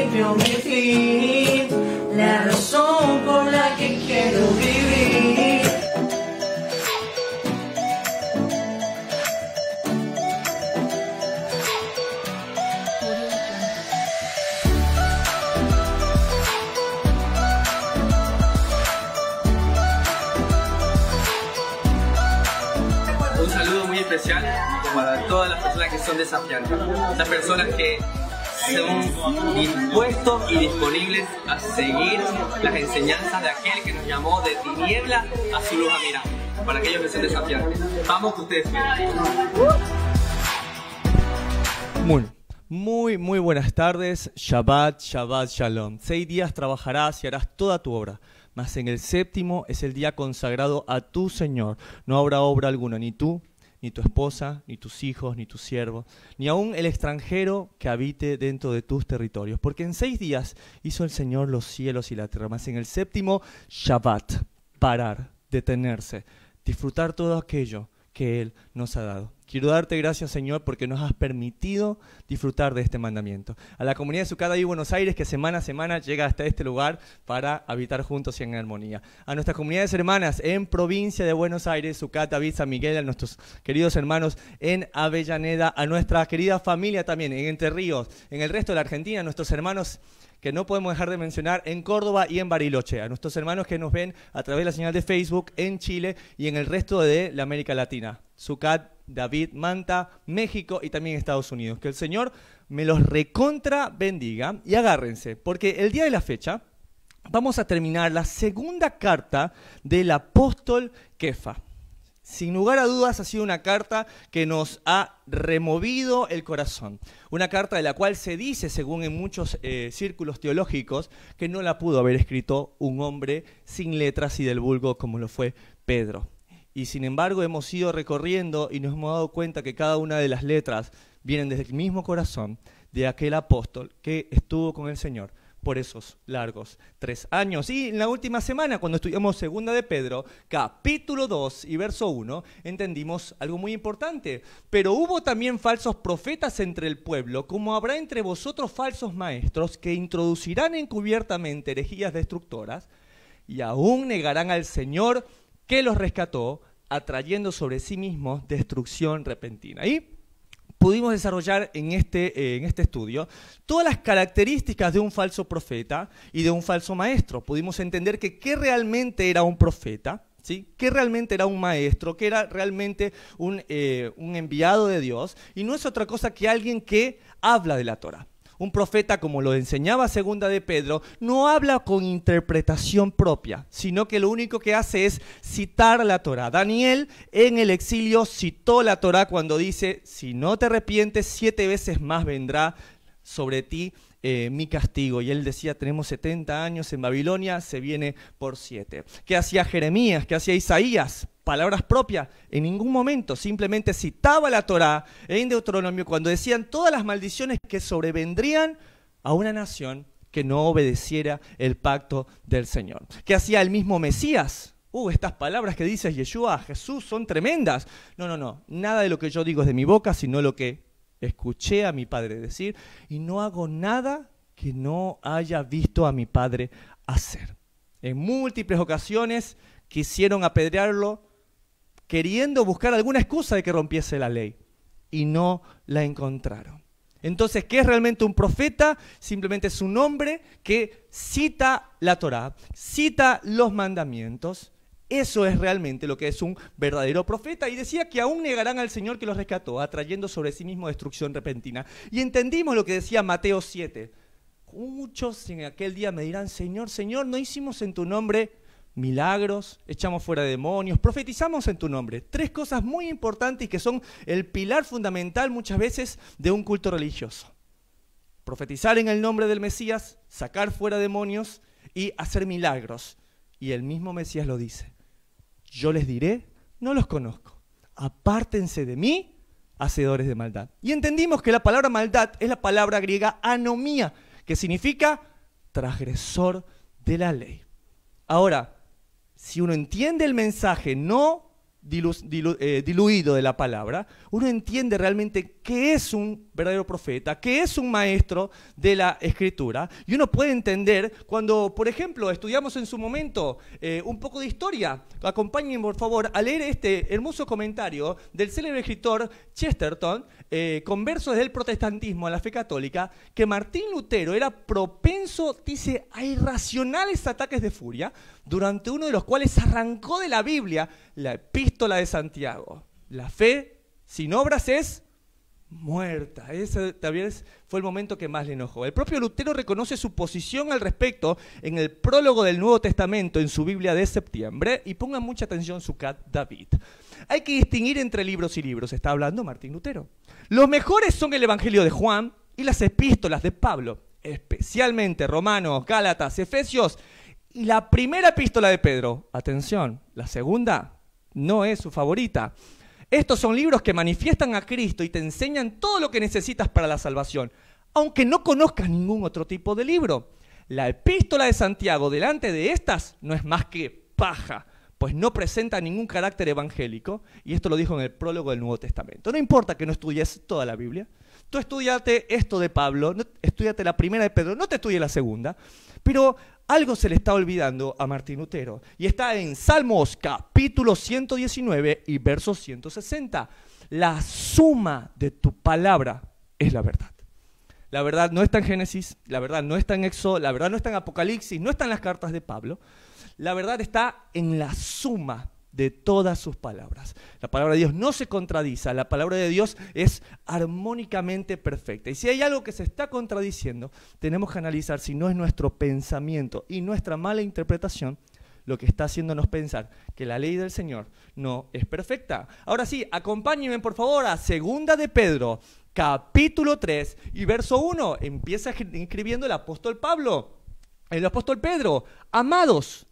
principio, mi fin, la razón por la que quiero vivir. Un saludo muy especial para todas las personas que son desafiantes, las personas que son dispuestos y disponibles a seguir las enseñanzas de aquel que nos llamó de tiniebla a su luz admirable. Para aquellos que son desafiantes, vamos que ustedes Muy buenas tardes. Shabbat Shalom. 6 días trabajarás y harás toda tu obra, mas en el séptimo es el día consagrado a tu Señor. No habrá obra alguna, ni tú, ni tu esposa, ni tus hijos, ni tus siervos, ni aun el extranjero que habite dentro de tus territorios. Porque en 6 días hizo el Señor los cielos y la tierra, mas en el séptimo, Shabbat, parar, detenerse, disfrutar todo aquello que Él nos ha dado. Quiero darte gracias, Señor, porque nos has permitido disfrutar de este mandamiento. A la comunidad de Sucat y Buenos Aires, que semana a semana llega hasta este lugar para habitar juntos y en armonía. A nuestras comunidades hermanas en provincia de Buenos Aires, Sucat, David, San Miguel, a nuestros queridos hermanos en Avellaneda, a nuestra querida familia también en Entre Ríos, en el resto de la Argentina, a nuestros hermanos que no podemos dejar de mencionar en Córdoba y en Bariloche, a nuestros hermanos que nos ven a través de la señal de Facebook en Chile y en el resto de la América Latina, Sucat, David, Manta, México y también Estados Unidos. Que el Señor me los recontra bendiga y agárrense, porque el día de la fecha vamos a terminar la segunda carta del apóstol Kefa. Sin lugar a dudas ha sido una carta que nos ha removido el corazón. Una carta de la cual se dice, según en muchos círculos teológicos, que no la pudo haber escrito un hombre sin letras y del vulgo como lo fue Pedro. Y sin embargo hemos ido recorriendo y nos hemos dado cuenta que cada una de las letras vienen desde el mismo corazón de aquel apóstol que estuvo con el Señor por esos largos 3 años. Y en la última semana, cuando estudiamos Segunda de Pedro, capítulo 2 y verso 1, entendimos algo muy importante. Pero hubo también falsos profetas entre el pueblo, como habrá entre vosotros falsos maestros, que introducirán encubiertamente herejías destructoras, y aún negarán al Señor que los rescató, atrayendo sobre sí mismos destrucción repentina. Y pudimos desarrollar en este estudio todas las características de un falso profeta y de un falso maestro. Pudimos entender que qué realmente era un profeta, ¿sí? Qué realmente era un maestro, qué era realmente un enviado de Dios, y no es otra cosa que alguien que habla de la Torá. Un profeta, como lo enseñaba Segunda de Pedro, no habla con interpretación propia, sino que lo único que hace es citar la Torá. Daniel en el exilio citó la Torá cuando dice: si no te arrepientes, 7 veces más vendrá sobre ti mi castigo. Y él decía: tenemos 70 años en Babilonia, se viene por 7. ¿Qué hacía Jeremías? ¿Qué hacía Isaías? Palabras propias, en ningún momento, simplemente citaba la Torá en Deuteronomio cuando decían todas las maldiciones que sobrevendrían a una nación que no obedeciera el pacto del Señor. ¿Qué hacía el mismo Mesías? Estas palabras que dice Yeshua, Jesús, son tremendas. No, nada de lo que yo digo es de mi boca, sino lo que escuché a mi Padre decir, y no hago nada que no haya visto a mi Padre hacer. En múltiples ocasiones quisieron apedrearlo, queriendo buscar alguna excusa de que rompiese la ley, y no la encontraron. Entonces, ¿qué es realmente un profeta? Simplemente es un hombre que cita la Torá, cita los mandamientos. Eso es realmente lo que es un verdadero profeta. Y decía que aún negarán al Señor que los rescató, atrayendo sobre sí mismo destrucción repentina. Y entendimos lo que decía Mateo 7. Muchos en aquel día me dirán: Señor, Señor, ¿no hicimos en tu nombre milagros, echamos fuera demonios, profetizamos en tu nombre? 3 cosas muy importantes y que son el pilar fundamental muchas veces de un culto religioso. Profetizar en el nombre del Mesías, sacar fuera demonios y hacer milagros. Y el mismo Mesías lo dice: yo les diré, no los conozco, apártense de mí, hacedores de maldad. Y entendimos que la palabra maldad es la palabra griega anomía, que significa transgresor de la ley. Ahora, si uno entiende el mensaje no diluido de la palabra, uno entiende realmente qué es un verdadero profeta, qué es un maestro de la Escritura. Y uno puede entender cuando, por ejemplo, estudiamos en su momento un poco de historia. Acompáñenme, por favor, a leer este hermoso comentario del célebre escritor Chesterton, con versos del protestantismo a la fe católica, que Martín Lutero era propenso, dice, a irracionales ataques de furia, durante uno de los cuales arrancó de la Biblia la epístola de Santiago. La fe sin obras es muerta. Ese también fue el momento que más le enojó. El propio Lutero reconoce su posición al respecto en el prólogo del Nuevo Testamento en su Biblia de septiembre, y pongan mucha atención su cat David. Hay que distinguir entre libros y libros, está hablando Martín Lutero. Los mejores son el Evangelio de Juan y las epístolas de Pablo, especialmente Romanos, Gálatas, Efesios y la primera epístola de Pedro. Atención, la segunda no es su favorita. Estos son libros que manifiestan a Cristo y te enseñan todo lo que necesitas para la salvación, aunque no conozcas ningún otro tipo de libro. La epístola de Santiago delante de estas no es más que paja, pues no presenta ningún carácter evangélico, y esto lo dijo en el prólogo del Nuevo Testamento. No importa que no estudies toda la Biblia, tú estudiate esto de Pablo, estudiate la primera de Pedro, no te estudies la segunda, pero algo se le está olvidando a Martín Lutero, y está en Salmos capítulo 119 y verso 160. La suma de tu palabra es la verdad. La verdad no está en Génesis, la verdad no está en Éxodo, la verdad no está en Apocalipsis, no está en las cartas de Pablo. La verdad está en la suma de todas sus palabras. La palabra de Dios no se contradice, la palabra de Dios es armónicamente perfecta. Y si hay algo que se está contradiciendo, tenemos que analizar si no es nuestro pensamiento y nuestra mala interpretación lo que está haciéndonos pensar que la ley del Señor no es perfecta. Ahora sí, acompáñenme por favor a 2 de Pedro, capítulo 3 y verso 1. Empieza escribiendo el apóstol Pablo, el apóstol Pedro. Amados,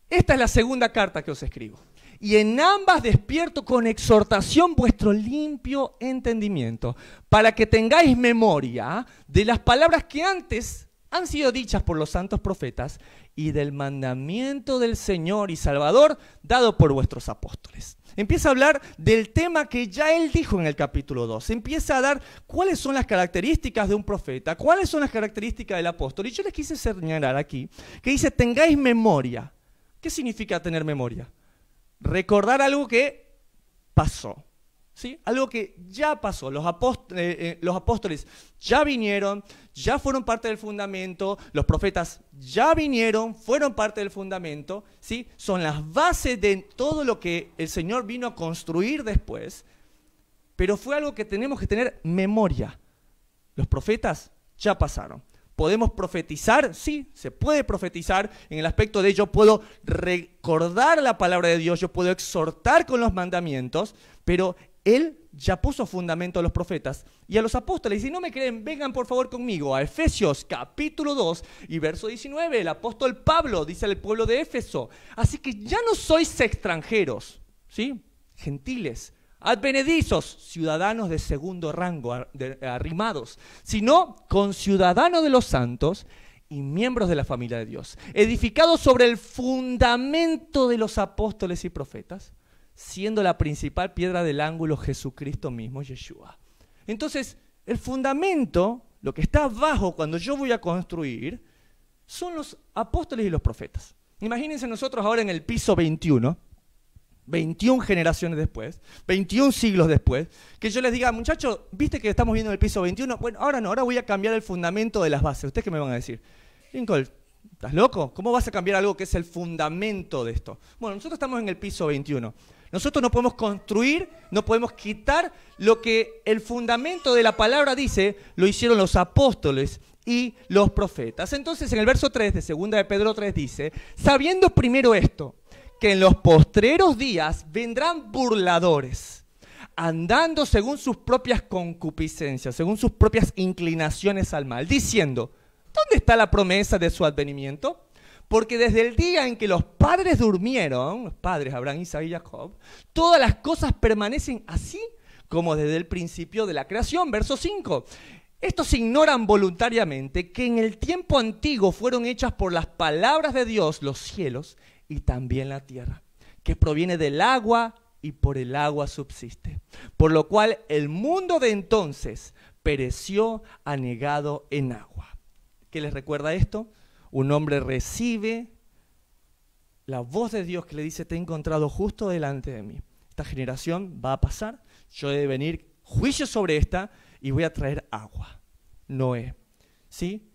esta es la segunda carta que os escribo. Y en ambas despierto con exhortación vuestro limpio entendimiento, para que tengáis memoria de las palabras que antes han sido dichas por los santos profetas y del mandamiento del Señor y Salvador dado por vuestros apóstoles. Empieza a hablar del tema que ya él dijo en el capítulo 2. Empieza a dar cuáles son las características de un profeta, cuáles son las características del apóstol. Y yo les quise señalar aquí que dice, tengáis memoria. ¿Qué significa tener memoria? Recordar algo que pasó, ¿sí? Algo que ya pasó. Los apóstoles ya vinieron, ya fueron parte del fundamento. Los profetas ya vinieron, fueron parte del fundamento, ¿sí? Son las bases de todo lo que el Señor vino a construir después. Pero fue algo que tenemos que tener memoria. Los profetas ya pasaron. ¿Podemos profetizar? Sí, se puede profetizar en el aspecto de yo puedo recordar la palabra de Dios, yo puedo exhortar con los mandamientos, pero Él ya puso fundamento a los profetas y a los apóstoles. Y si no me creen, vengan por favor conmigo a Efesios capítulo 2 y verso 19. El apóstol Pablo dice al pueblo de Éfeso, así que ya no sois extranjeros, ¿sí? Gentiles, advenedizos, ciudadanos de segundo rango, arrimados, sino conciudadanos de los santos y miembros de la familia de Dios, edificados sobre el fundamento de los apóstoles y profetas, siendo la principal piedra del ángulo Jesucristo mismo, Yeshua. Entonces, el fundamento, lo que está abajo cuando yo voy a construir, son los apóstoles y los profetas. Imagínense nosotros ahora en el piso 21, 21 generaciones después, 21 siglos después, que yo les diga, muchachos, ¿viste que estamos viendo el piso 21? Bueno, ahora no, ahora voy a cambiar el fundamento de las bases. ¿Ustedes qué me van a decir? Lincoln, ¿estás loco? ¿Cómo vas a cambiar algo que es el fundamento de esto? Bueno, nosotros estamos en el piso 21. Nosotros no podemos construir, no podemos quitar lo que el fundamento de la palabra dice, lo hicieron los apóstoles y los profetas. Entonces, en el verso 3 de 2 de Pedro 3 dice, sabiendo primero esto, que en los postreros días vendrán burladores, andando según sus propias concupiscencias, según sus propias inclinaciones al mal, diciendo, ¿dónde está la promesa de su advenimiento? Porque desde el día en que los padres durmieron, los padres Abraham, Isaac y Jacob, todas las cosas permanecen así como desde el principio de la creación. Verso 5. Estos ignoran voluntariamente que en el tiempo antiguo fueron hechas por las palabras de Dios los cielos y también la tierra, que proviene del agua y por el agua subsiste. Por lo cual el mundo de entonces pereció anegado en agua. ¿Qué les recuerda esto? Un hombre recibe la voz de Dios que le dice, te he encontrado justo delante de mí. Esta generación va a pasar, yo he de venir juicio sobre esta y voy a traer agua. Noé, ¿sí?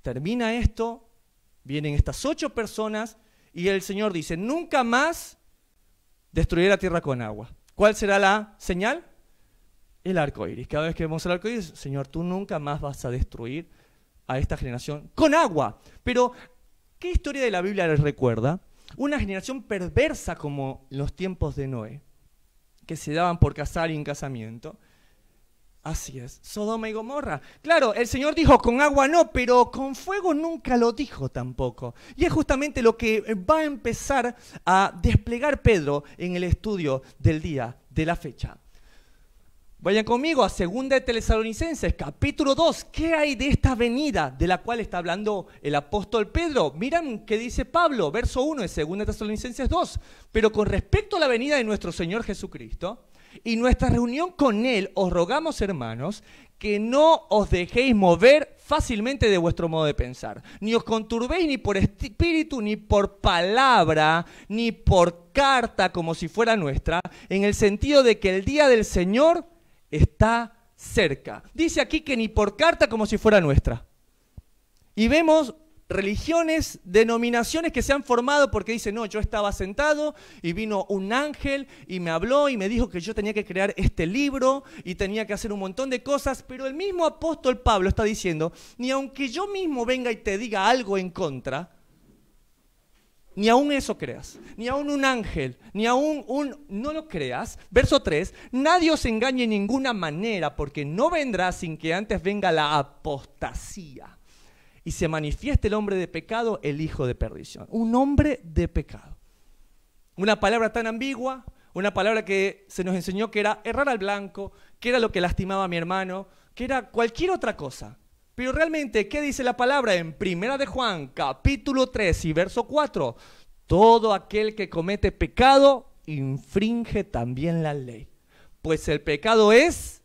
Termina esto, vienen estas 8 personas y el Señor dice, nunca más destruiré la tierra con agua. ¿Cuál será la señal? El arco iris. Cada vez que vemos el arco iris, Señor, tú nunca más vas a destruir a esta generación con agua. Pero, ¿qué historia de la Biblia les recuerda? Una generación perversa como los tiempos de Noé, que se daban por casar y en casamiento. Así es, Sodoma y Gomorra. Claro, el Señor dijo con agua no, pero con fuego nunca lo dijo tampoco. Y es justamente lo que va a empezar a desplegar Pedro en el estudio del día, de la fecha. Vayan conmigo a 2 de Tesalonicenses, capítulo 2. ¿Qué hay de esta venida de la cual está hablando el apóstol Pedro? Miren qué dice Pablo, verso 1 de 2 de Tesalonicenses 2. Pero con respecto a la venida de nuestro Señor Jesucristo y nuestra reunión con Él, os rogamos, hermanos, que no os dejéis mover fácilmente de vuestro modo de pensar. Ni os conturbéis ni por espíritu, ni por palabra, ni por carta como si fuera nuestra, en el sentido de que el día del Señor está cerca. Dice aquí que ni por carta como si fuera nuestra. Y vemos religiones, denominaciones que se han formado porque dicen, no, yo estaba sentado y vino un ángel y me habló y me dijo que yo tenía que crear este libro y tenía que hacer un montón de cosas, pero el mismo apóstol Pablo está diciendo, ni aunque yo mismo venga y te diga algo en contra, ni aún eso creas, ni aún un ángel, ni aún no lo creas. Verso 3, nadie os engañe en ninguna manera, porque no vendrá sin que antes venga la apostasía y se manifieste el hombre de pecado, el hijo de perdición. Un hombre de pecado. Una palabra tan ambigua, una palabra que se nos enseñó que era errar al blanco, que era lo que lastimaba a mi hermano, que era cualquier otra cosa. Pero realmente, ¿qué dice la palabra en 1 de Juan, capítulo 3 y verso 4? Todo aquel que comete pecado infringe también la ley. Pues el pecado es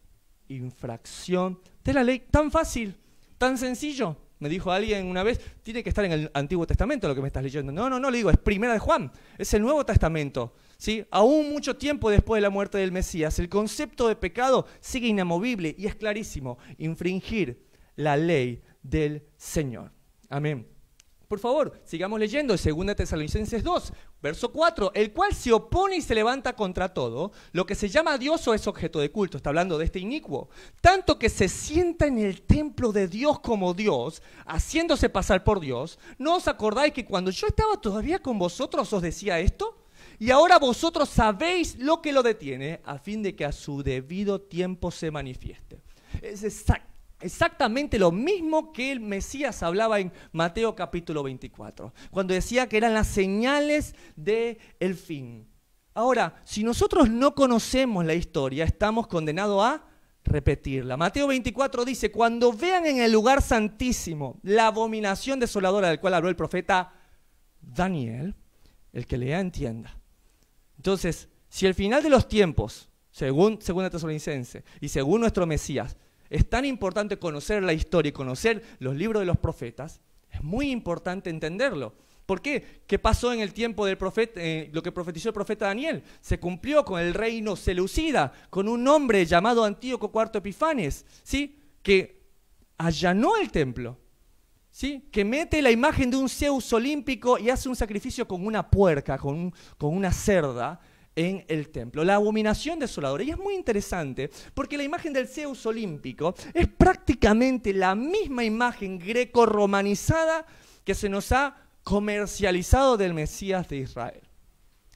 infracción de la ley. Tan fácil, tan sencillo. Me dijo alguien una vez, tiene que estar en el Antiguo Testamento lo que me estás leyendo. No, le digo, es 1 de Juan, es el Nuevo Testamento. ¿Sí? Aún mucho tiempo después de la muerte del Mesías, el concepto de pecado sigue inamovible y es clarísimo, infringir la ley del Señor. Amén. Por favor, sigamos leyendo 2 Tesalonicenses 2, verso 4, el cual se opone y se levanta contra todo, lo que se llama Dios o es objeto de culto, está hablando de este inicuo, tanto que se sienta en el templo de Dios como Dios, haciéndose pasar por Dios. ¿No os acordáis que cuando yo estaba todavía con vosotros os decía esto? Y ahora vosotros sabéis lo que lo detiene, a fin de que a su debido tiempo se manifieste. Es exactamente lo mismo que el Mesías hablaba en Mateo capítulo 24, cuando decía que eran las señales del fin. Ahora, si nosotros no conocemos la historia, estamos condenados a repetirla. Mateo 24 dice, cuando vean en el lugar santísimo la abominación desoladora del cual habló el profeta Daniel, el que lea entienda. Entonces, si el final de los tiempos, según Tesalonicenses y según nuestro Mesías, es tan importante conocer la historia y conocer los libros de los profetas, es muy importante entenderlo. ¿Por qué? ¿Qué pasó en el tiempo del profeta, lo que profetizó el profeta Daniel? Se cumplió con el reino seleucida, con un hombre llamado Antíoco IV Epifanes, ¿sí? Que allanó el templo, ¿sí? Que mete la imagen de un Zeus olímpico y hace un sacrificio con una puerca, con una cerda, en el templo, la abominación desoladora. Y es muy interesante porque la imagen del Zeus olímpico es prácticamente la misma imagen greco-romanizada que se nos ha comercializado del Mesías de Israel.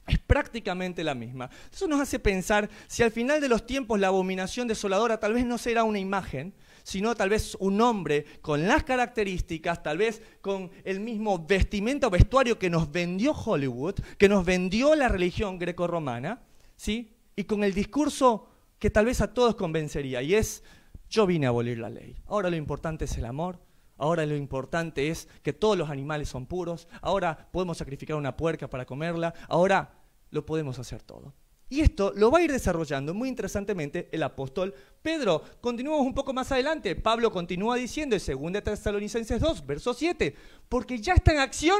Es prácticamente la misma. Eso nos hace pensar si al final de los tiempos la abominación desoladora tal vez no será una imagen, sino tal vez un hombre con las características, tal vez con el mismo vestimenta o vestuario que nos vendió Hollywood, que nos vendió la religión grecorromana, ¿sí? Y con el discurso que tal vez a todos convencería, y es, yo vine a abolir la ley. Ahora lo importante es el amor, ahora lo importante es que todos los animales son puros, ahora podemos sacrificar una puerca para comerla, ahora lo podemos hacer todo. Y esto lo va a ir desarrollando muy interesantemente el apóstol Pedro. Continuamos un poco más adelante. Pablo continúa diciendo en 2 Tesalonicenses 2, verso 7, porque ya está en acción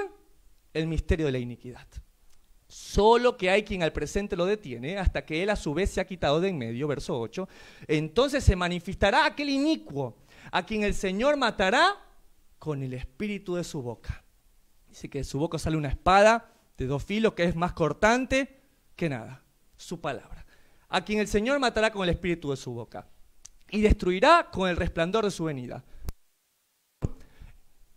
el misterio de la iniquidad. Solo que hay quien al presente lo detiene hasta que él a su vez se ha quitado de en medio, verso 8. Entonces se manifestará aquel inicuo a quien el Señor matará con el espíritu de su boca. Dice que de su boca sale una espada de 2 filos que es más cortante que nada. Su palabra. A quien el Señor matará con el espíritu de su boca y destruirá con el resplandor de su venida.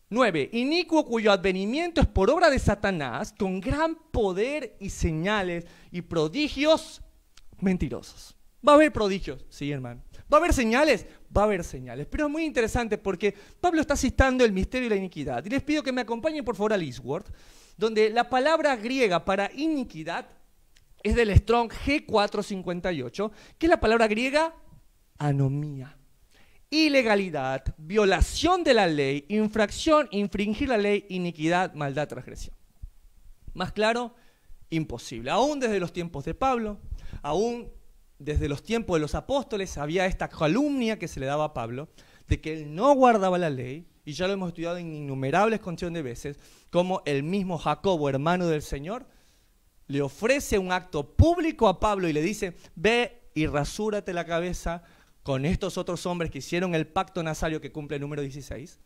9. Inicuo cuyo advenimiento es por obra de Satanás, con gran poder y señales y prodigios mentirosos. Va a haber prodigios, sí, hermano. ¿Va a haber señales? Va a haber señales. Pero es muy interesante porque Pablo está citando el misterio de la iniquidad. Y les pido que me acompañen por favor al Eastword, donde la palabra griega para iniquidad es del Strong G458, que es la palabra griega anomía. Ilegalidad, violación de la ley, infracción, infringir la ley, iniquidad, maldad, transgresión. Más claro, imposible. Aún desde los tiempos de Pablo, aún desde los tiempos de los apóstoles, había esta calumnia que se le daba a Pablo, de que él no guardaba la ley, y ya lo hemos estudiado en innumerables condiciones de veces, como el mismo Jacobo, hermano del Señor, le ofrece un acto público a Pablo y le dice, ve y rasúrate la cabeza con estos otros hombres que hicieron el pacto nazario que cumple el número 16,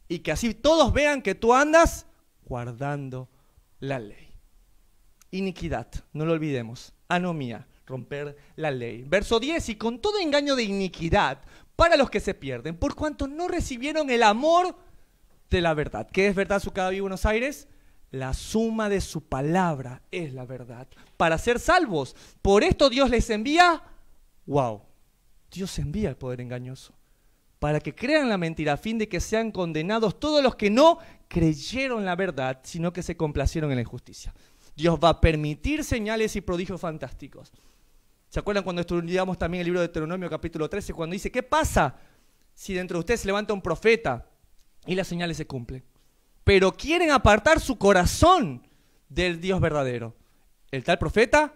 y que así todos vean que tú andas guardando la ley. Iniquidad, no lo olvidemos, anomía, romper la ley. Verso 10, y con todo engaño de iniquidad para los que se pierden, por cuanto no recibieron el amor de la verdad. ¿Qué es verdad su cada día Buenos Aires? La suma de su palabra es la verdad. Para ser salvos, por esto Dios les envía, Dios envía el poder engañoso, para que crean la mentira, a fin de que sean condenados todos los que no creyeron la verdad, sino que se complacieron en la injusticia. Dios va a permitir señales y prodigios fantásticos. ¿Se acuerdan cuando estudiamos también el libro de Deuteronomio capítulo 13, cuando dice, ¿qué pasa si dentro de ustedes se levanta un profeta y las señales se cumplen? Pero quieren apartar su corazón del Dios verdadero. El tal profeta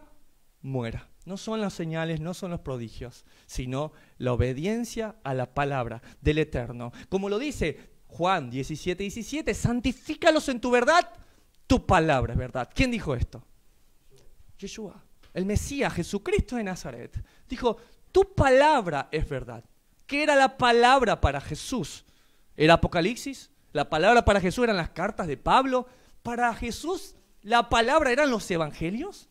muera. No son las señales, no son los prodigios, sino la obediencia a la palabra del Eterno. Como lo dice Juan 17:17, santifícalos en tu verdad, tu palabra es verdad. ¿Quién dijo esto? Yeshua, el Mesías, Jesucristo de Nazaret. Dijo, tu palabra es verdad. ¿Qué era la palabra para Jesús? ¿Era Apocalipsis? ¿La palabra para Jesús eran las cartas de Pablo? ¿Para Jesús la palabra eran los evangelios?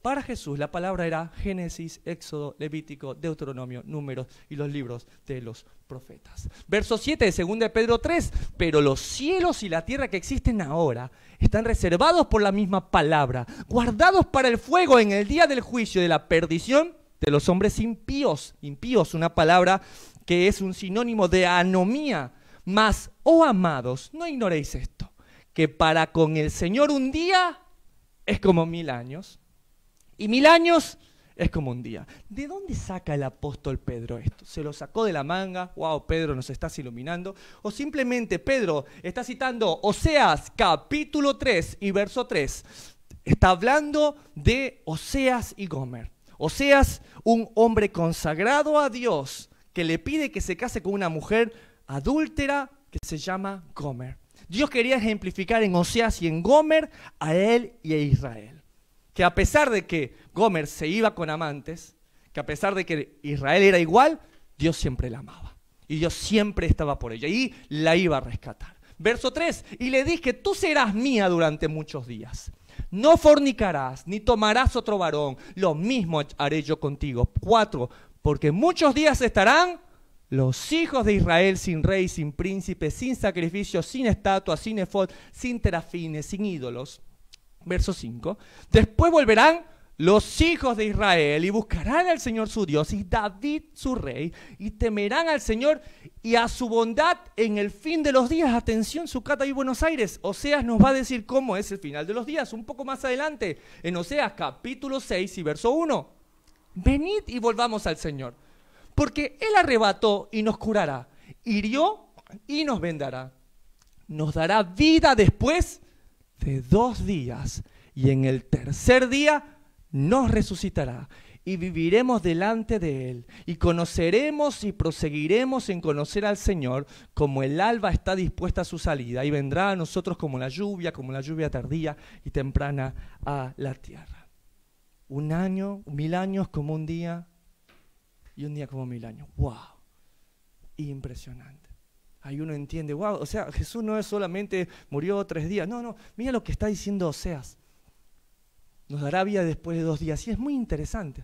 Para Jesús la palabra era Génesis, Éxodo, Levítico, Deuteronomio, Números y los libros de los profetas. Verso 7 de 2 Pedro 3, pero los cielos y la tierra que existen ahora están reservados por la misma palabra, guardados para el fuego en el día del juicio de la perdición de los hombres impíos. Impíos, una palabra que es un sinónimo de anomía. Mas, oh amados, no ignoréis esto, que para con el Señor un día es como 1000 años, y 1000 años es como un día. ¿De dónde saca el apóstol Pedro esto? ¿Se lo sacó de la manga? Pedro nos estás iluminando. ¿O simplemente Pedro está citando Oseas capítulo 3 y verso 3? Está hablando de Oseas y Gomer. Oseas, un hombre consagrado a Dios, que le pide que se case con una mujer adúltera que se llama Gomer. Dios quería ejemplificar en Oseas y en Gomer a él y a Israel. Que a pesar de que Gomer se iba con amantes, que a pesar de que Israel era igual, Dios siempre la amaba. Y Dios siempre estaba por ella y la iba a rescatar. Verso 3, y le dije, tú serás mía durante muchos días. No fornicarás, ni tomarás otro varón. Lo mismo haré yo contigo. 4, porque muchos días estarán los hijos de Israel sin rey, sin príncipe, sin sacrificio, sin estatua, sin efod, sin terafines, sin ídolos. Verso 5. Después volverán los hijos de Israel y buscarán al Señor su Dios y David su rey y temerán al Señor y a su bondad en el fin de los días. Atención, Sucata y Buenos Aires. Oseas nos va a decir cómo es el final de los días. Un poco más adelante, en Oseas capítulo 6 y verso 1. Venid y volvamos al Señor. Porque Él arrebató y nos curará, hirió y nos vendará. Nos dará vida después de 2 días y en el tercer día nos resucitará y viviremos delante de Él, y conoceremos y proseguiremos en conocer al Señor, como el alba está dispuesta a su salida, y vendrá a nosotros como la lluvia tardía y temprana a la tierra. 1 año, 1000 años como un día, y un día como 1000 años. ¡Wow! Impresionante. Ahí uno entiende, wow, o sea, Jesús no es solamente murió 3 días. No, mira lo que está diciendo Oseas. Nos dará vida después de 2 días. Y es muy interesante.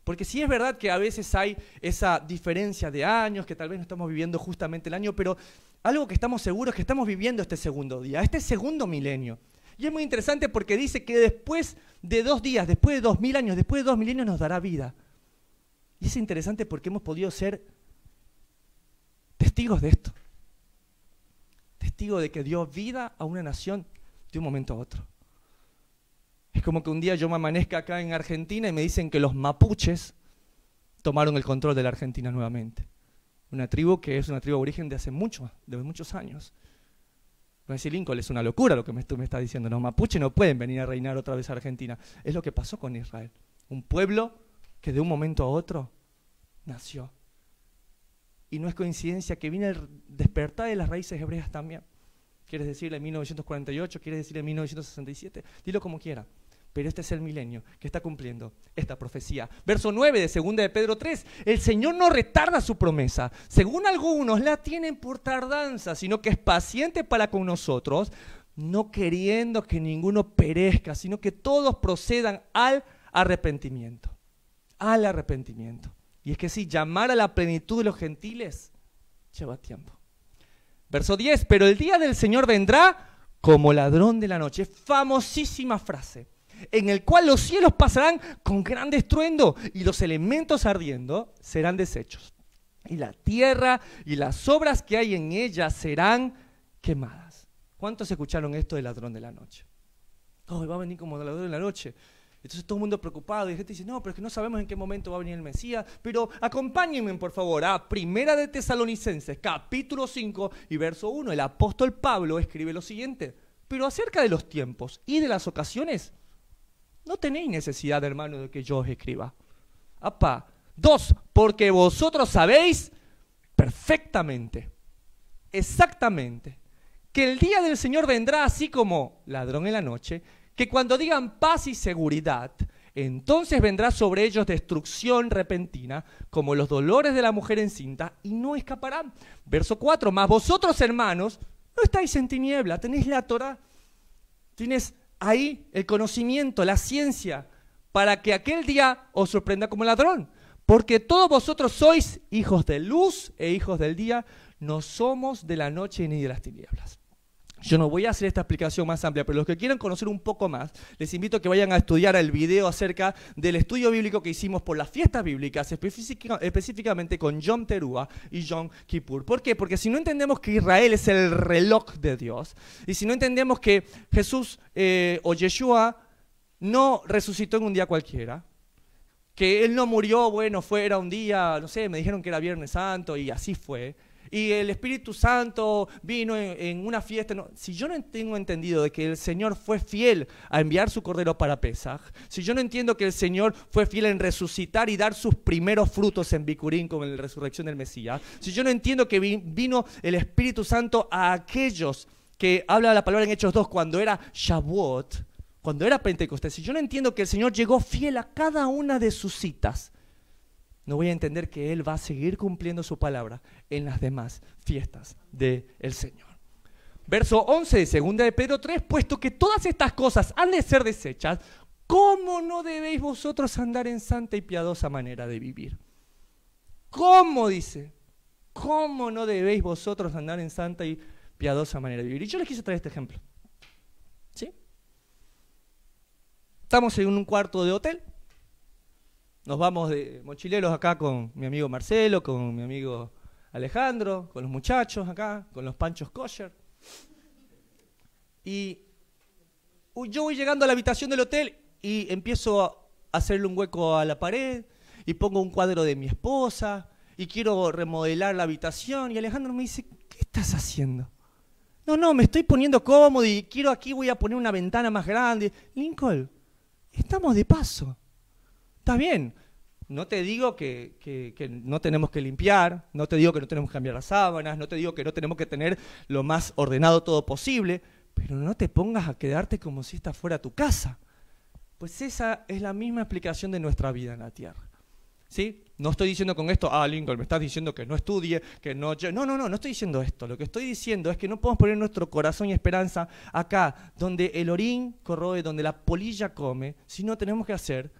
Porque sí es verdad que a veces hay esa diferencia de años, que tal vez no estamos viviendo justamente el año, pero algo que estamos seguros es que estamos viviendo este segundo día, este segundo milenio. Y es muy interesante porque dice que después de 2 días, después de 2000 años, después de 2 milenios nos dará vida. Y es interesante porque hemos podido ser testigos de esto. Testigos de que dio vida a una nación de un momento a otro. Es como que un día yo me amanezca acá en Argentina y me dicen que los mapuches tomaron el control de la Argentina nuevamente. Una tribu que es una tribu aborigen de hace muchos años. Va a decir Lincoln, es una locura lo que me está diciendo. Los mapuches no pueden venir a reinar otra vez a Argentina. Es lo que pasó con Israel. Un pueblo que de un momento a otro nació. Y no es coincidencia que viene el despertar de las raíces hebreas también. ¿Quieres decirle en 1948? ¿Quieres decirle en 1967? Dilo como quiera. Pero este es el milenio que está cumpliendo esta profecía. Verso 9 de 2 de Pedro 3. El Señor no retarda su promesa. Según algunos la tienen por tardanza, sino que es paciente para con nosotros, no queriendo que ninguno perezca, sino que todos procedan al arrepentimiento. Al arrepentimiento. Y es que si llamar a la plenitud de los gentiles lleva tiempo. Verso 10, pero el día del Señor vendrá como ladrón de la noche. Famosísima frase. En el cual los cielos pasarán con gran estruendo y los elementos ardiendo serán deshechos. Y la tierra y las obras que hay en ella serán quemadas. ¿Cuántos escucharon esto del ladrón de la noche? Oh, va a venir como ladrón de la noche. Entonces todo el mundo preocupado y la gente dice, no, pero es que no sabemos en qué momento va a venir el Mesías. Pero acompáñenme por favor a 1 de Tesalonicenses, capítulo 5 y verso 1. El apóstol Pablo escribe lo siguiente. Pero acerca de los tiempos y de las ocasiones, no tenéis necesidad, hermano, de que yo os escriba. 2, porque vosotros sabéis perfectamente, exactamente, que el día del Señor vendrá así como ladrón en la noche, que cuando digan paz y seguridad, entonces vendrá sobre ellos destrucción repentina, como los dolores de la mujer encinta, y no escaparán. Verso 4, mas vosotros, hermanos, no estáis en tiniebla, tenéis la Torá, tienes ahí el conocimiento, la ciencia, para que aquel día os sorprenda como ladrón. Porque todos vosotros sois hijos de luz e hijos del día, no somos de la noche ni de las tinieblas. Yo no voy a hacer esta explicación más amplia, pero los que quieran conocer un poco más, les invito a que vayan a estudiar el video acerca del estudio bíblico que hicimos por las fiestas bíblicas, específicamente con Yom Teruah y Yom Kippur. ¿Por qué? Porque si no entendemos que Israel es el reloj de Dios, y si no entendemos que Jesús o Yeshua no resucitó en un día cualquiera, que Él no murió, bueno, era un día, no sé, me dijeron que era Viernes Santo y así fue, y el Espíritu Santo vino en una fiesta. No. Si yo no tengo entendido de que el Señor fue fiel a enviar su cordero para Pesaj, si yo no entiendo que el Señor fue fiel en resucitar y dar sus primeros frutos en Bikurim con la resurrección del Mesías, si yo no entiendo que vino el Espíritu Santo a aquellos que habla la palabra en Hechos 2 cuando era Shavuot, cuando era Pentecostés, si yo no entiendo que el Señor llegó fiel a cada una de sus citas, no voy a entender que Él va a seguir cumpliendo su palabra en las demás fiestas del Señor. Verso 11 de 2 de Pedro 3, puesto que todas estas cosas han de ser desechas, ¿cómo no debéis vosotros andar en santa y piadosa manera de vivir? ¿Cómo dice? ¿Cómo no debéis vosotros andar en santa y piadosa manera de vivir? Y yo les quise traer este ejemplo. ¿Sí? Estamos en un cuarto de hotel. Nos vamos de mochileros acá con mi amigo Marcelo, con mi amigo Alejandro, con los muchachos acá, con los panchos kosher. Y yo voy llegando a la habitación del hotel y empiezo a hacerle un hueco a la pared y pongo un cuadro de mi esposa y quiero remodelar la habitación. Y Alejandro me dice, ¿qué estás haciendo? No, me estoy poniendo cómodo y quiero aquí, voy a poner una ventana más grande. Lincoln, Estamos de paso. Está bien. No te digo que no tenemos que limpiar, no te digo que no tenemos que cambiar las sábanas, no te digo que no tenemos que tener lo más ordenado todo posible, pero no te pongas a quedarte como si esta fuera tu casa. Pues esa es la misma explicación de nuestra vida en la tierra. ¿Sí? No estoy diciendo con esto, Lincoln, me estás diciendo que no estudie, que no... No estoy diciendo esto. Lo que estoy diciendo es que no podemos poner nuestro corazón y esperanza acá, donde el orín corroe, donde la polilla come, sino tenemos que hacer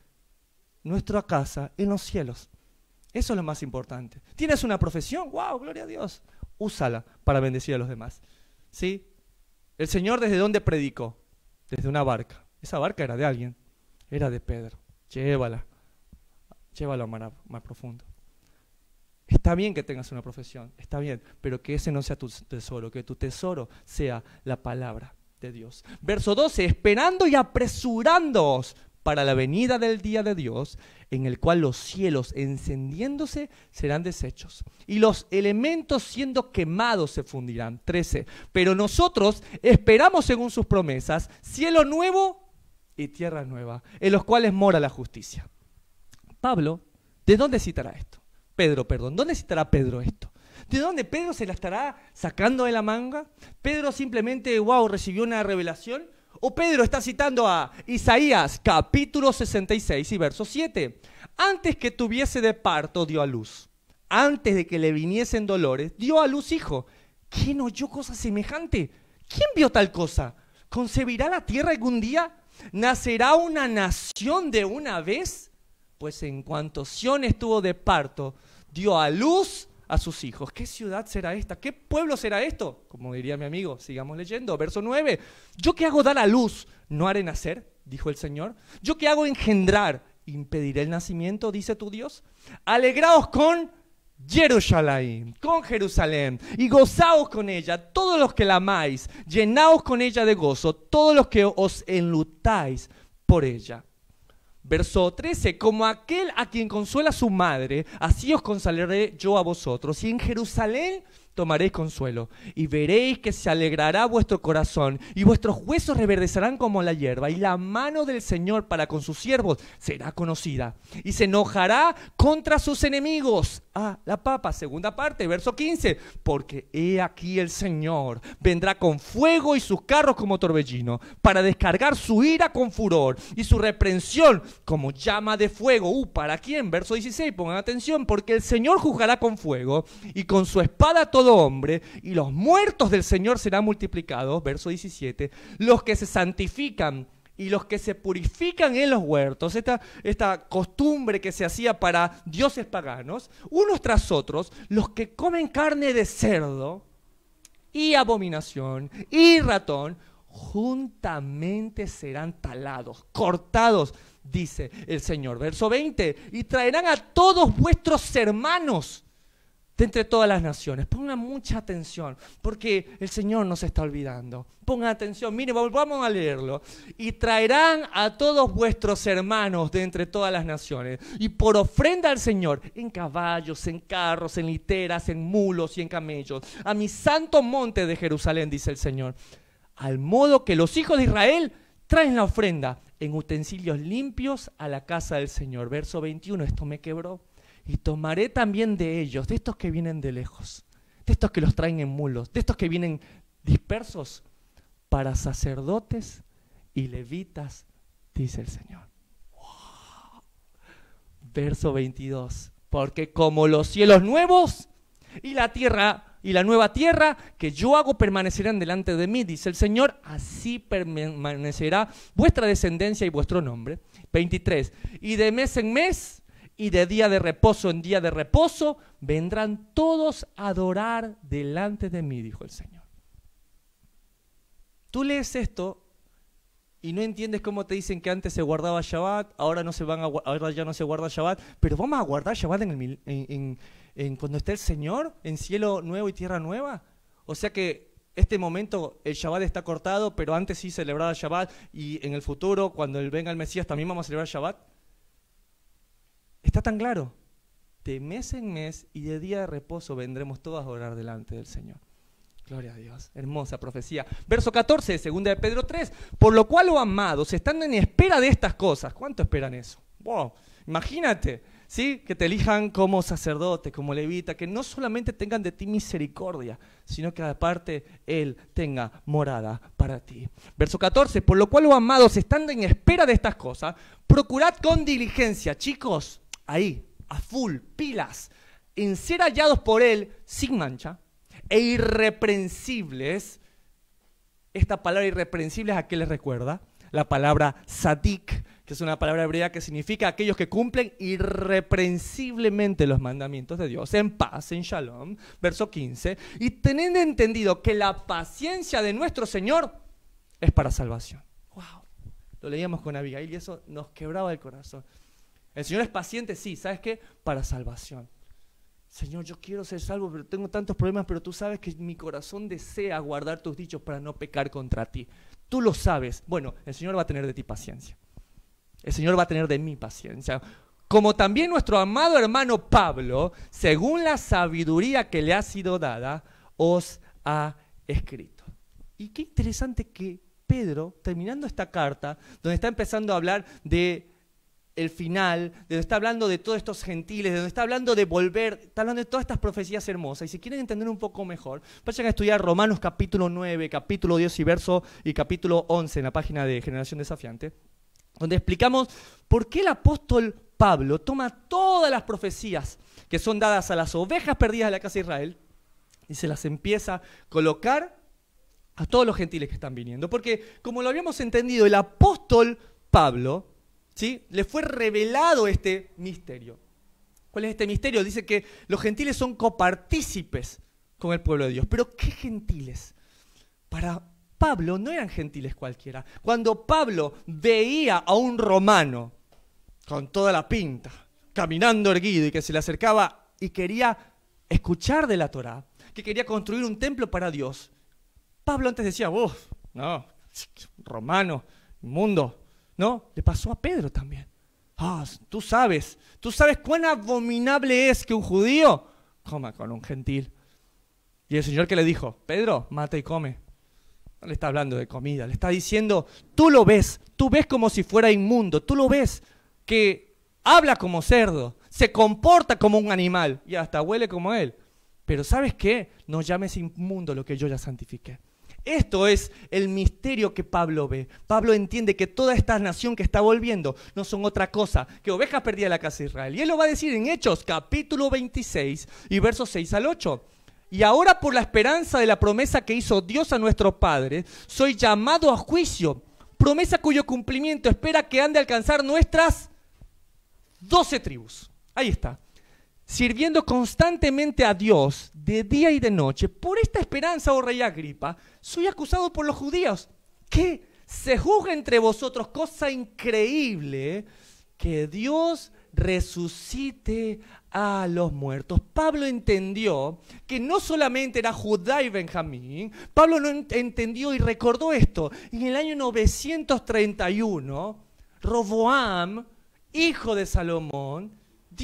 nuestra casa en los cielos. Eso es lo más importante. ¿Tienes una profesión? ¡Wow! ¡Gloria a Dios! Úsala para bendecir a los demás. ¿Sí? El Señor, ¿desde dónde predicó? Desde una barca. Esa barca era de alguien. Era de Pedro. Llévala a mar profundo. Está bien que tengas una profesión, está bien, pero que ese no sea tu tesoro, que tu tesoro sea la palabra de Dios. Verso 12, esperando y apresurándoos para la venida del día de Dios, en el cual los cielos encendiéndose serán deshechos, y los elementos siendo quemados se fundirán. 13, pero nosotros esperamos según sus promesas, cielo nuevo y tierra nueva, en los cuales mora la justicia. Pablo, ¿de dónde citará esto? Pedro, ¿dónde citará Pedro esto? ¿De dónde Pedro se la estará sacando de la manga? ¿Pedro simplemente, recibió una revelación? ¿O Pedro está citando a Isaías, capítulo 66 y verso 7? Antes que tuviese de parto dio a luz. Antes de que le viniesen dolores, dio a luz hijo. ¿Quién oyó cosa semejante? ¿Quién vio tal cosa? ¿Concebirá la tierra algún día? ¿Nacerá una nación de una vez? Pues en cuanto Sión estuvo de parto, dio a luz a sus hijos. ¿Qué ciudad será esta? ¿Qué pueblo será esto? Como diría mi amigo, sigamos leyendo. Verso 9. ¿Yo qué hago dar a luz? ¿No haré nacer? Dijo el Señor. ¿Yo qué hago engendrar? ¿Impediré el nacimiento? Dice tu Dios. Alegraos con Jerusalén, y gozaos con ella, todos los que la amáis. Llenaos con ella de gozo, todos los que os enlutáis por ella. Verso 13, como aquel a quien consuela su madre, así os consolaré yo a vosotros, y en Jerusalén tomaréis consuelo, y veréis que se alegrará vuestro corazón, y vuestros huesos reverdecerán como la hierba, y la mano del Señor para con sus siervos será conocida, y se enojará contra sus enemigos. La papa, segunda parte, verso 15, porque he aquí el Señor vendrá con fuego y sus carros como torbellino, para descargar su ira con furor, y su reprensión como llama de fuego. ¿Para quién? Verso 16, pongan atención, porque el Señor juzgará con fuego, y con su espada todo hombre, y los muertos del Señor serán multiplicados. Verso 17, los que se santifican y los que se purifican en los huertos, esta costumbre que se hacía para dioses paganos, unos tras otros, los que comen carne de cerdo y abominación y ratón, juntamente serán talados, cortados, dice el Señor. Verso 20, y traerán a todos vuestros hermanos de entre todas las naciones. Pongan mucha atención, porque el Señor nos está olvidando. Pongan atención, miren, vamos a leerlo. Y traerán a todos vuestros hermanos de entre todas las naciones, y por ofrenda al Señor, en caballos, en carros, en literas, en mulos y en camellos, a mi santo monte de Jerusalén, dice el Señor. Al modo que los hijos de Israel traen la ofrenda en utensilios limpios a la casa del Señor. Verso 21, esto me quebró. Y tomaré también de ellos, de estos que vienen de lejos, de estos que los traen en mulos, de estos que vienen dispersos, para sacerdotes y levitas, dice el Señor. ¡Wow! Verso 22, porque como los cielos nuevos y la tierra y la nueva tierra que yo hago permanecerán delante de mí, dice el Señor, así permanecerá vuestra descendencia y vuestro nombre. 23, y de mes en mes y de día de reposo en día de reposo vendrán todos a adorar delante de mí, dijo el Señor. Tú lees esto y no entiendes cómo te dicen que antes se guardaba Shabbat, ahora ya no se guarda Shabbat, pero vamos a guardar Shabbat cuando esté el Señor, en cielo nuevo y tierra nueva. O sea que este momento el Shabbat está cortado, pero antes sí celebraba Shabbat, y en el futuro, cuando venga el Mesías, también vamos a celebrar Shabbat. Está tan claro. De mes en mes y de día de reposo vendremos todos a orar delante del Señor. Gloria a Dios, hermosa profecía. Verso 14 de 2 de Pedro 3. Por lo cual, oh amados, estando en espera de estas cosas. ¿Cuánto esperan eso? Wow, imagínate, ¿sí? Que te elijan como sacerdote, como levita, que no solamente tengan de ti misericordia, sino que aparte Él tenga morada para ti. Verso 14. Por lo cual, oh amados, estando en espera de estas cosas, procurad con diligencia, chicos, ahí, a full, pilas, en ser hallados por Él sin mancha e irreprensibles. Esta palabra irreprensibles, ¿a qué les recuerda? La palabra sadik, que es una palabra hebrea que significa aquellos que cumplen irreprensiblemente los mandamientos de Dios, en paz, en shalom. Verso 15. Y teniendo entendido que la paciencia de nuestro Señor es para salvación. Wow. Lo leíamos con Abigail y eso nos quebraba el corazón. El Señor es paciente, sí, ¿sabes qué? Para salvación. Señor, yo quiero ser salvo, pero tengo tantos problemas, pero tú sabes que mi corazón desea guardar tus dichos para no pecar contra ti. Tú lo sabes. Bueno, el Señor va a tener de ti paciencia. El Señor va a tener de mí paciencia. Como también nuestro amado hermano Pablo, según la sabiduría que le ha sido dada, os ha escrito. Y qué interesante que Pedro, terminando esta carta, donde está empezando a hablar de el final, de donde está hablando de todos estos gentiles, de donde está hablando de volver, está hablando de todas estas profecías hermosas. Y si quieren entender un poco mejor, vayan a estudiar Romanos capítulo 9, capítulo 10 y capítulo 11 en la página de Generación Desafiante, donde explicamos por qué el apóstol Pablo toma todas las profecías que son dadas a las ovejas perdidas de la casa de Israel y se las empieza a colocar a todos los gentiles que están viniendo. Porque, como lo habíamos entendido, el apóstol Pablo, ¿sí?, le fue revelado este misterio. ¿Cuál es este misterio? Dice que los gentiles son copartícipes con el pueblo de Dios. ¿Pero qué gentiles? Para Pablo no eran gentiles cualquiera. Cuando Pablo veía a un romano con toda la pinta, caminando erguido y que se le acercaba y quería escuchar de la Torá, que quería construir un templo para Dios, Pablo antes decía, no, romano, inmundo. No, le pasó a Pedro también. Tú sabes cuán abominable es que un judío coma con un gentil. Y el Señor que le dijo, Pedro, mata y come. No le está hablando de comida, le está diciendo, tú ves como si fuera inmundo, tú lo ves que habla como cerdo, se comporta como un animal y hasta huele como él. Pero ¿sabes qué? No llames inmundo lo que yo ya santifiqué. Esto es el misterio que Pablo ve. Pablo entiende que toda esta nación que está volviendo no son otra cosa que ovejas perdidas de la casa de Israel. Y él lo va a decir en Hechos, capítulo 26 y versos 6 al 8. Y ahora por la esperanza de la promesa que hizo Dios a nuestro Padre, soy llamado a juicio. Promesa cuyo cumplimiento espera que han de alcanzar nuestras 12 tribus. Ahí está. Sirviendo constantemente a Dios de día y de noche. Por esta esperanza, oh rey Agripa, soy acusado por los judíos. Que se juzga entre vosotros, cosa increíble, que Dios resucite a los muertos. Pablo entendió que no solamente era Judá y Benjamín. Pablo no entendió y recordó esto. En el año 931, Roboam, hijo de Salomón,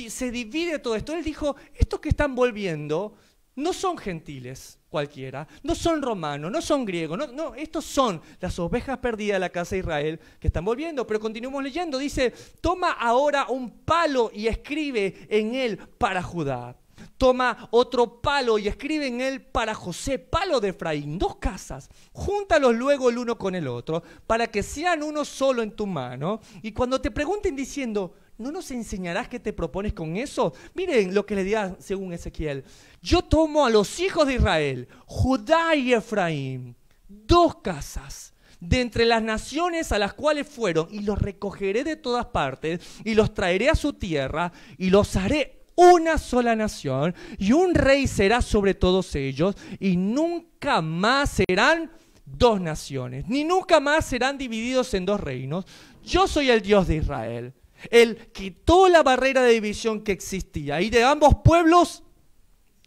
se divide todo esto. Él dijo, estos que están volviendo no son gentiles cualquiera, no son romanos, no son griegos, no, estos son las ovejas perdidas de la casa de Israel que están volviendo. Pero continuamos leyendo, dice, toma ahora un palo y escribe en él para Judá. Toma otro palo y escribe en él para José, palo de Efraín, 2 casas. Júntalos luego el uno con el otro, para que sean uno solo en tu mano. Y cuando te pregunten diciendo, ¿no nos enseñarás qué te propones con eso? Miren lo que le dirá según Ezequiel. Yo tomo a los hijos de Israel, Judá y Efraín, 2 casas, de entre las naciones a las cuales fueron, y los recogeré de todas partes, y los traeré a su tierra, y los haré una sola nación, y un rey será sobre todos ellos, y nunca más serán 2 naciones, ni nunca más serán divididos en 2 reinos. Yo soy el Dios de Israel. Él quitó la barrera de división que existía, y de ambos pueblos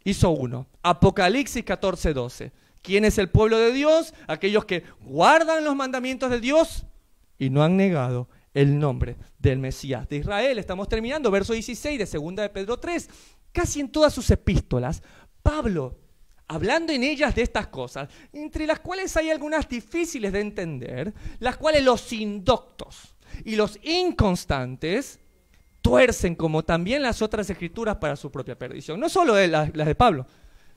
hizo uno. Apocalipsis 14:12. ¿Quién es el pueblo de Dios? Aquellos que guardan los mandamientos de Dios y no han negado el nombre del Mesías de Israel. Estamos terminando, verso 16 de 2 de Pedro 3. Casi en todas sus epístolas, Pablo hablando en ellas de estas cosas, entre las cuales hay algunas difíciles de entender, las cuales los indoctos y los inconstantes tuercen, como también las otras escrituras, para su propia perdición. No solo las de Pablo,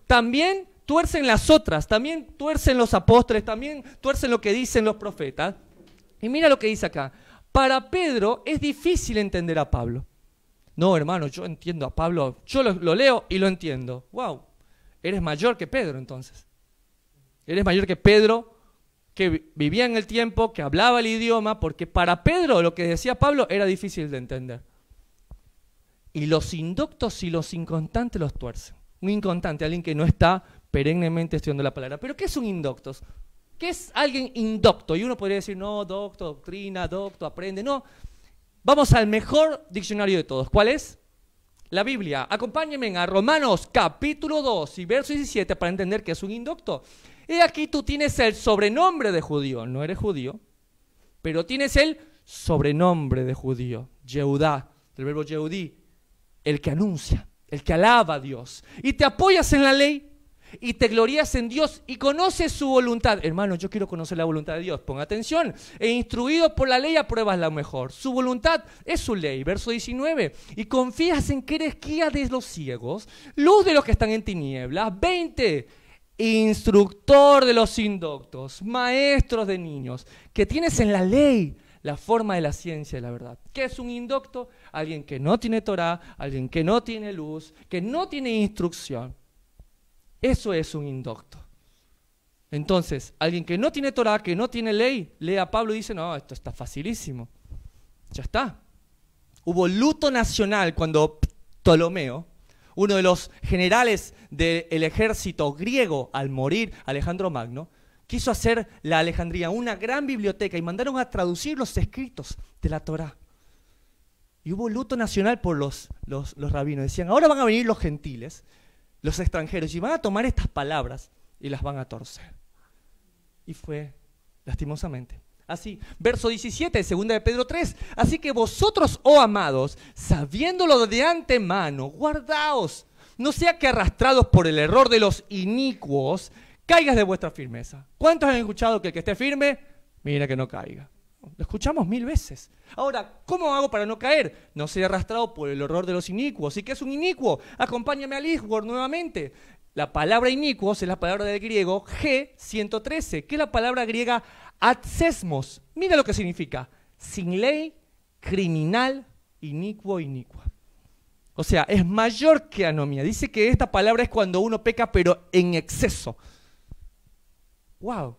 también tuercen las otras, también tuercen los apóstoles, también tuercen lo que dicen los profetas. Y mira lo que dice acá. Para Pedro es difícil entender a Pablo. No, hermano, yo entiendo a Pablo, yo lo leo y lo entiendo. ¡Wow! Eres mayor que Pedro entonces. Eres mayor que Pedro, que vivía en el tiempo, que hablaba el idioma, porque para Pedro lo que decía Pablo era difícil de entender. Y los indoctos y los inconstantes los tuercen. Un inconstante, alguien que no está perennemente estudiando la palabra. ¿Pero qué es un indocto? ¿Qué es alguien indocto? Y uno podría decir, no, docto, doctrina, docto, aprende. No, vamos al mejor diccionario de todos. ¿Cuál es? La Biblia. Acompáñenme a Romanos capítulo 2 y verso 17 para entender qué es un indocto. Y aquí tú tienes el sobrenombre de judío. No eres judío, pero tienes el sobrenombre de judío. Yehudá, del verbo Yehudí, el que anuncia, el que alaba a Dios. Y te apoyas en la ley y te glorías en Dios y conoces su voluntad. Hermano, yo quiero conocer la voluntad de Dios. Ponga atención. E instruido por la ley apruebas lo mejor. Su voluntad es su ley. Verso 19. Y confías en que eres guía de los ciegos, luz de los que están en tinieblas. 20. Instructor de los indoctos, maestros de niños, que tienes en la ley la forma de la ciencia y la verdad. ¿Qué es un indocto? Alguien que no tiene Torá, alguien que no tiene luz, que no tiene instrucción. Eso es un indocto. Entonces, alguien que no tiene Torá, que no tiene ley, lee a Pablo y dice, no, esto está facilísimo. Ya está. Hubo luto nacional cuando Ptolomeo, uno de los generales del ejército griego al morir, Alejandro Magno, quiso hacer la Alejandría una gran biblioteca y mandaron a traducir los escritos de la Torá. Y hubo luto nacional por los rabinos. Decían, ahora van a venir los gentiles, los extranjeros, y van a tomar estas palabras y las van a torcer. Y fue, lastimosamente, así. Verso 17, 2 de Pedro 3. Así que vosotros, oh amados, sabiéndolo de antemano, guardaos, no sea que arrastrados por el error de los inicuos, caigas de vuestra firmeza. ¿Cuántos han escuchado que el que esté firme, mira que no caiga? Lo escuchamos 1000 veces. Ahora, ¿cómo hago para no caer? No ser arrastrado por el error de los inicuos. ¿Y qué es un inicuo? Acompáñame al Isword nuevamente. La palabra inicuos es la palabra del griego G113, que es la palabra griega atsesmos. Mira lo que significa. Sin ley, criminal, inicuo, inicua. O sea, es mayor que anomía. Dice que esta palabra es cuando uno peca, pero en exceso. ¡Wow!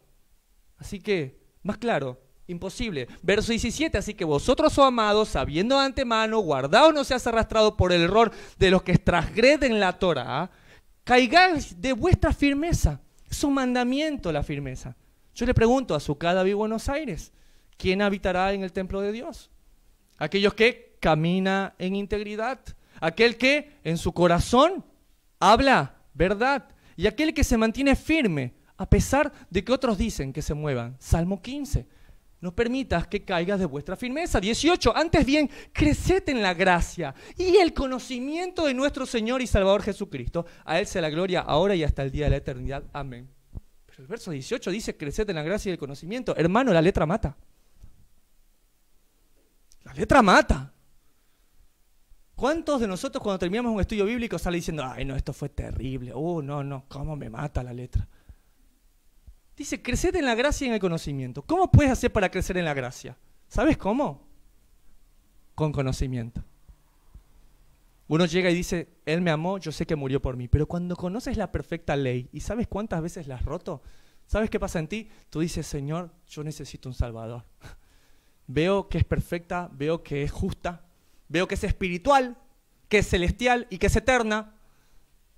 Así que, más claro, imposible. Verso 17, así que vosotros, oh amados, sabiendo de antemano, guardaos no seas arrastrados por el error de los que transgreden la Torá, caigáis de vuestra firmeza. Es un mandamiento la firmeza. Yo le pregunto a Sucadaví Buenos Aires, ¿quién habitará en el templo de Dios? Aquellos que camina en integridad, aquel que en su corazón habla verdad y aquel que se mantiene firme a pesar de que otros dicen que se muevan. Salmo 15. No permitas que caigas de vuestra firmeza. 18. Antes bien, creced en la gracia y el conocimiento de nuestro Señor y Salvador Jesucristo. A Él sea la gloria ahora y hasta el día de la eternidad. Amén. Pero el verso 18 dice, creced en la gracia y el conocimiento. Hermano, la letra mata. La letra mata. ¿Cuántos de nosotros cuando terminamos un estudio bíblico sale diciendo, ay no, esto fue terrible, no, cómo me mata la letra? Dice, creced en la gracia y en el conocimiento. ¿Cómo puedes hacer para crecer en la gracia? ¿Sabes cómo? Con conocimiento. Uno llega y dice, Él me amó, yo sé que murió por mí. Pero cuando conoces la perfecta ley, ¿y sabes cuántas veces la has roto? ¿Sabes qué pasa en ti? Tú dices, Señor, yo necesito un Salvador. Veo que es perfecta, veo que es justa, veo que es espiritual, que es celestial y que es eterna.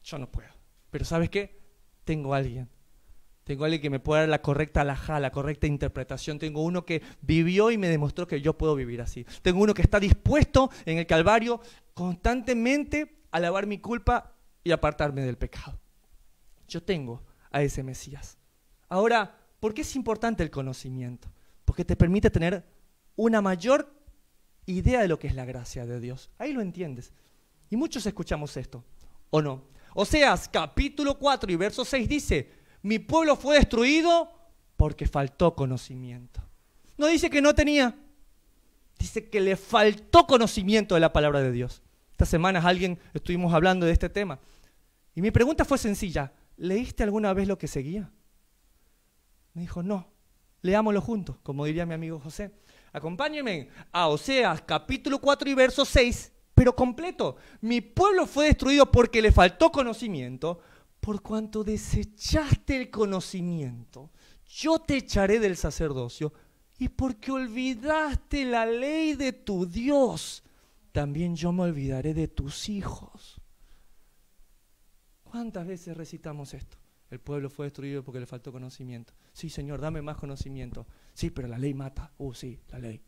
Yo no puedo. Pero ¿sabes qué? Tengo a alguien. Tengo a alguien que me puede dar la correcta alajá, la correcta interpretación. Tengo uno que vivió y me demostró que yo puedo vivir así. Tengo uno que está dispuesto en el Calvario constantemente a lavar mi culpa y apartarme del pecado. Yo tengo a ese Mesías. Ahora, ¿por qué es importante el conocimiento? Porque te permite tener una mayor idea de lo que es la gracia de Dios. Ahí lo entiendes. Y muchos escuchamos esto, ¿o no? Oseas capítulo 4 y verso 6 dice, mi pueblo fue destruido porque faltó conocimiento. No dice que no tenía, dice que le faltó conocimiento de la palabra de Dios. Estas semanas estuvimos hablando de este tema. Y mi pregunta fue sencilla, ¿leíste alguna vez lo que seguía? Me dijo, no, leámoslo juntos, como diría mi amigo José. Acompáñenme a Oseas capítulo 4 y verso 6, pero completo. Mi pueblo fue destruido porque le faltó conocimiento, por cuanto desechaste el conocimiento, yo te echaré del sacerdocio, y porque olvidaste la ley de tu Dios, también yo me olvidaré de tus hijos. ¿Cuántas veces recitamos esto? El pueblo fue destruido porque le faltó conocimiento. Sí, Señor, dame más conocimiento. Sí, pero la ley mata. Sí, la ley.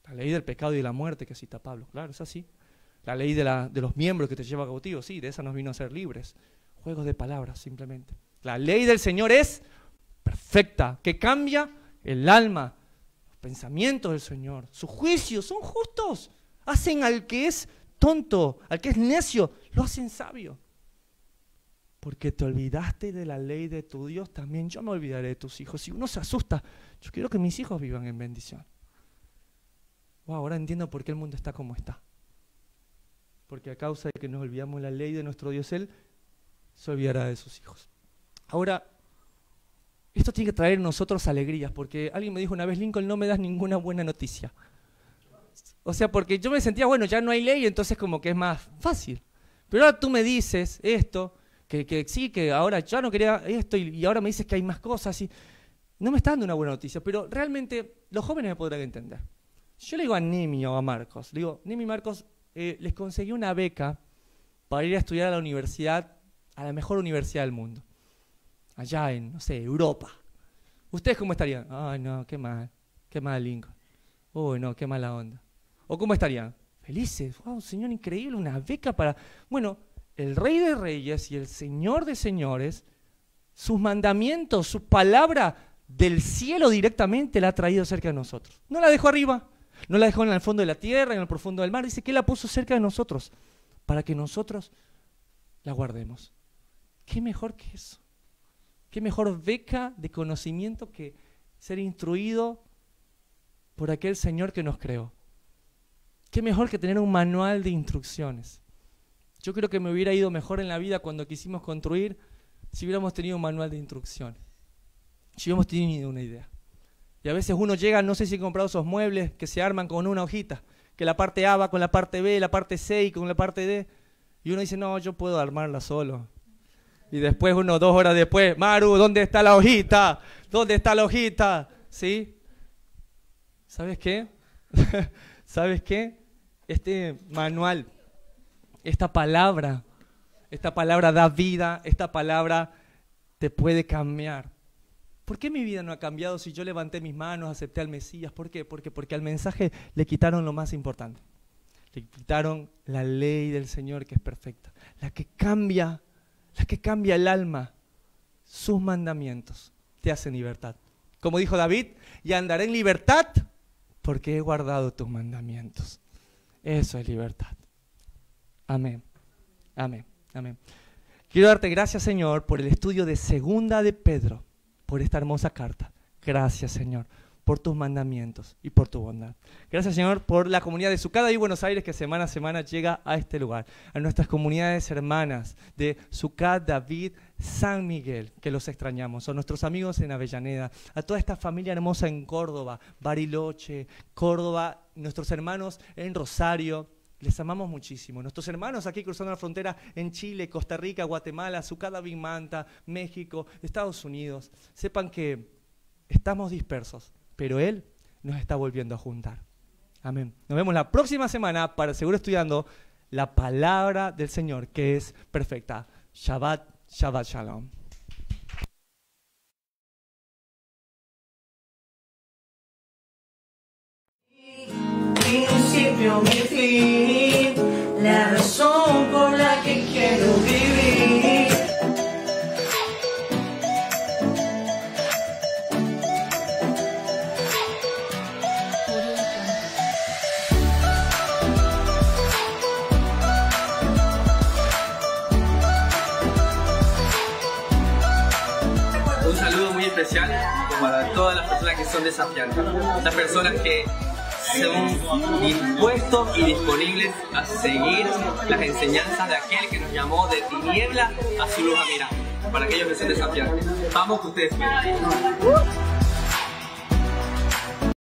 La ley del pecado y de la muerte que cita Pablo. Claro, es así. La ley de los miembros que te lleva cautivo. Sí, de esa nos vino a ser libres. Juegos de palabras, simplemente. La ley del Señor es perfecta, que cambia el alma, los pensamientos del Señor. Sus juicios son justos. Hacen al que es tonto, al que es necio, lo hacen sabio. Porque te olvidaste de la ley de tu Dios, también yo me olvidaré de tus hijos. Si uno se asusta, yo quiero que mis hijos vivan en bendición. Wow, ahora entiendo por qué el mundo está como está. Porque a causa de que nos olvidamos la ley de nuestro Dios, Él se olvidará de sus hijos. Ahora, esto tiene que traer en nosotros alegrías, porque alguien me dijo una vez, Lincoln, no me das ninguna buena noticia. O sea, porque yo me sentía, bueno, ya no hay ley, entonces como que es más fácil. Pero ahora tú me dices esto, que sí, que ahora ya no quería esto y ahora me dices que hay más cosas y no me está dando una buena noticia, pero realmente los jóvenes me podrán entender. Yo le digo a Nimi o a Marcos, le digo, Nimi y Marcos, les conseguí una beca para ir a estudiar a la universidad, a la mejor universidad del mundo, allá en, no sé, Europa. ¿Ustedes cómo estarían? Ay, no, qué mal Lincoln. Uy, no, qué mala onda. ¿O cómo estarían? Felices, wow, Señor, increíble, una beca para... Bueno, el Rey de Reyes y el Señor de Señores, sus mandamientos, su palabra del cielo directamente la ha traído cerca de nosotros. No la dejó arriba, no la dejó en el fondo de la tierra, en el profundo del mar, dice que la puso cerca de nosotros, para que nosotros la guardemos. ¿Qué mejor que eso? ¿Qué mejor beca de conocimiento que ser instruido por aquel Señor que nos creó? ¿Qué mejor que tener un manual de instrucciones? Yo creo que me hubiera ido mejor en la vida cuando quisimos construir si hubiéramos tenido un manual de instrucciones, si hubiéramos tenido una idea. Y a veces uno llega, no sé si he comprado esos muebles que se arman con una hojita, que la parte A va con la parte B, la parte C y con la parte D, y uno dice, no, yo puedo armarla solo. Y después 2 horas después, Maru, ¿dónde está la hojita? ¿Dónde está la hojita? ¿Sí? ¿Sabes qué? ¿Sabes qué? Este manual, esta palabra da vida, esta palabra te puede cambiar. ¿Por qué mi vida no ha cambiado si yo levanté mis manos, acepté al Mesías? ¿Por qué? Porque al mensaje le quitaron lo más importante. Le quitaron la ley del Señor que es perfecta, la que cambia el alma. Sus mandamientos te hacen libertad. Como dijo David, y andaré en libertad porque he guardado tus mandamientos. Eso es libertad. Amén, amén, amén. Quiero darte gracias, Señor, por el estudio de Segunda de Pedro, por esta hermosa carta. Gracias, Señor, por tus mandamientos y por tu bondad. Gracias, Señor, por la comunidad de Sucada y Buenos Aires que semana a semana llega a este lugar. A nuestras comunidades hermanas de Sucada, David, San Miguel, que los extrañamos. A nuestros amigos en Avellaneda, a toda esta familia hermosa en Córdoba, Bariloche, Córdoba, nuestros hermanos en Rosario. Les amamos muchísimo. Nuestros hermanos aquí cruzando la frontera en Chile, Costa Rica, Guatemala, Sucada, Manta, México, Estados Unidos. Sepan que estamos dispersos, pero Él nos está volviendo a juntar. Amén. Nos vemos la próxima semana para seguir estudiando la palabra del Señor, que es perfecta. Shabbat, Shabbat Shalom. Principio, mi fin, la razón por la que quiero vivir. especial para todas las personas que son desafiantes, las personas que son dispuestos y disponibles a seguir las enseñanzas de aquel que nos llamó de tinieblas a su luz admirable. Para aquellos que son desafiantes, vamos que ustedes pueden.